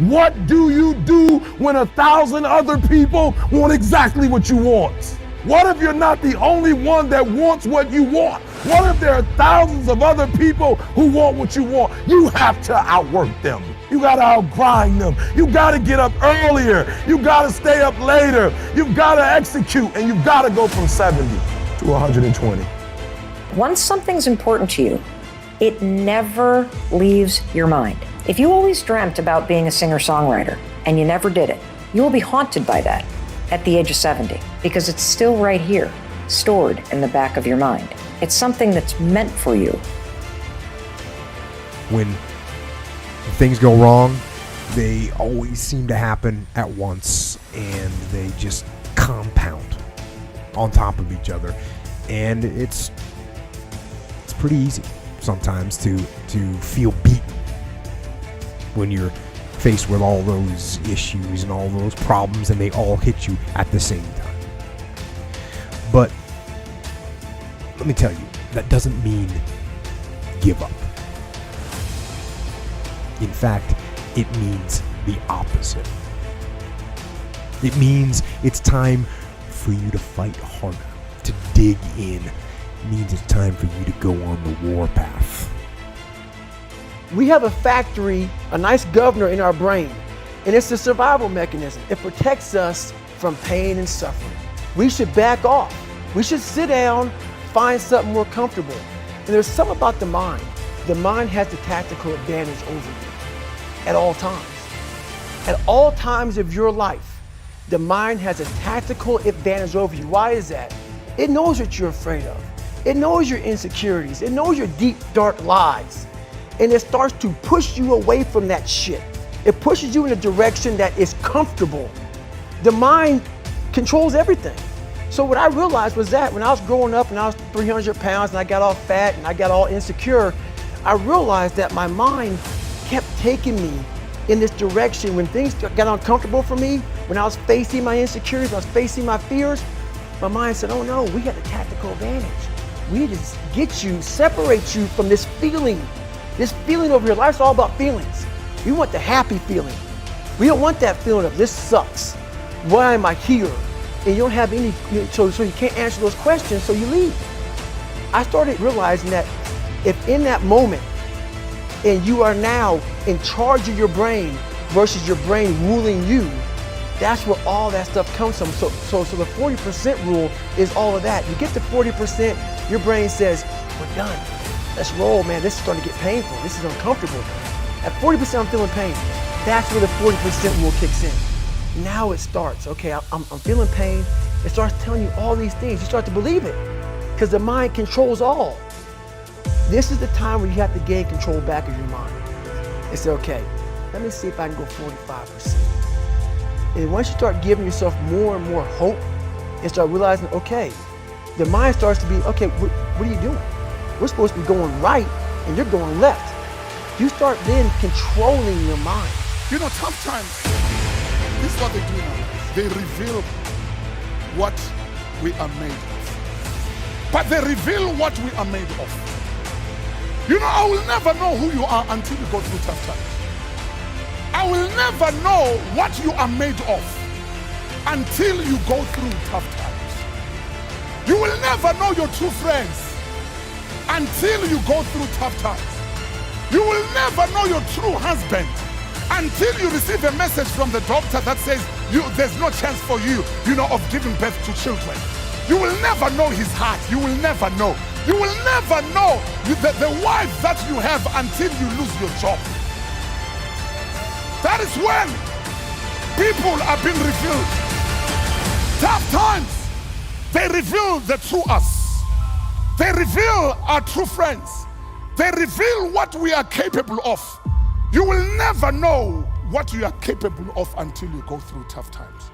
What do you do when 1,000 other people want exactly what you want? What if you're not the only one that wants what you want? What if there are thousands of other people who want what you want? You have to outwork them. You gotta outgrind them. You gotta get up earlier. You gotta stay up later. You've gotta execute, and you've gotta go from 70 to 120. Once something's important to you, it never leaves your mind. If you always dreamt about being a singer-songwriter and you never did it, you will be haunted by that at the age of 70, because it's still right here, stored in the back of your mind. It's something that's meant for you. When things go wrong, they always seem to happen at once, and they just compound on top of each other. And it's pretty easy sometimes to feel beaten when you're faced with all those issues and all those problems, and they all hit you at the same time. But let me tell you, that doesn't mean give up. In fact, it means the opposite. It means it's time for you to fight harder, to dig in. It means it's time for you to go on the warpath. We have a factory, a nice governor in our brain, and it's a survival mechanism. It protects us from pain and suffering. We should back off. We should sit down, find something more comfortable. And there's something about the mind. The mind has the tactical advantage over you at all times. At all times of your life, the mind has a tactical advantage over you. Why is that? It knows what you're afraid of. It knows your insecurities. It knows your deep, dark lies. And it starts to push you away from that shit. It pushes you in a direction that is comfortable. The mind controls everything. So what I realized was that when I was growing up and I was 300 pounds and I got all fat and I got all insecure, I realized that my mind kept taking me in this direction. When things got uncomfortable for me, when I was facing my insecurities, when I was facing my fears, my mind said, oh no, we got a tactical advantage. We need to get you, separate you from this feeling. This feeling over your life's all about feelings. We want the happy feeling. We don't want that feeling of this sucks. Why am I here? And you don't have any, so you can't answer those questions, so you leave. I started realizing that if in that moment, and you are now in charge of your brain versus your brain ruling you, that's where all that stuff comes from. So the 40% rule is all of that. You get to 40%, your brain says, we're done. Let's roll, man. This is starting to get painful. This is uncomfortable. At 40%, I'm feeling pain. That's where the 40% rule kicks in. Now it starts. Okay, I'm feeling pain. It starts telling you all these things. You start to believe it because the mind controls all. This is the time where you have to gain control back of your mind and say, okay, let me see if I can go 45%. And once you start giving yourself more and more hope and start realizing, okay, the mind starts to be, okay, what are you doing? We're supposed to be going right and you're going left. You start then controlling your mind. You know, tough times, this is what they do now. They reveal what we are made of. But they reveal what we are made of. You know, I will never know who you are until you go through tough times. I will never know what you are made of until you go through tough times. You will never know your true friends until you go through tough times. You will never know your true husband until you receive a message from the doctor that says there's no chance for you, of giving birth to children. You will never know his heart. You will never know. You will never know the wife that you have until you lose your job. That is when people are being revealed. Tough times, they reveal the true us. They reveal our true friends. They reveal what we are capable of. You will never know what you are capable of until you go through tough times.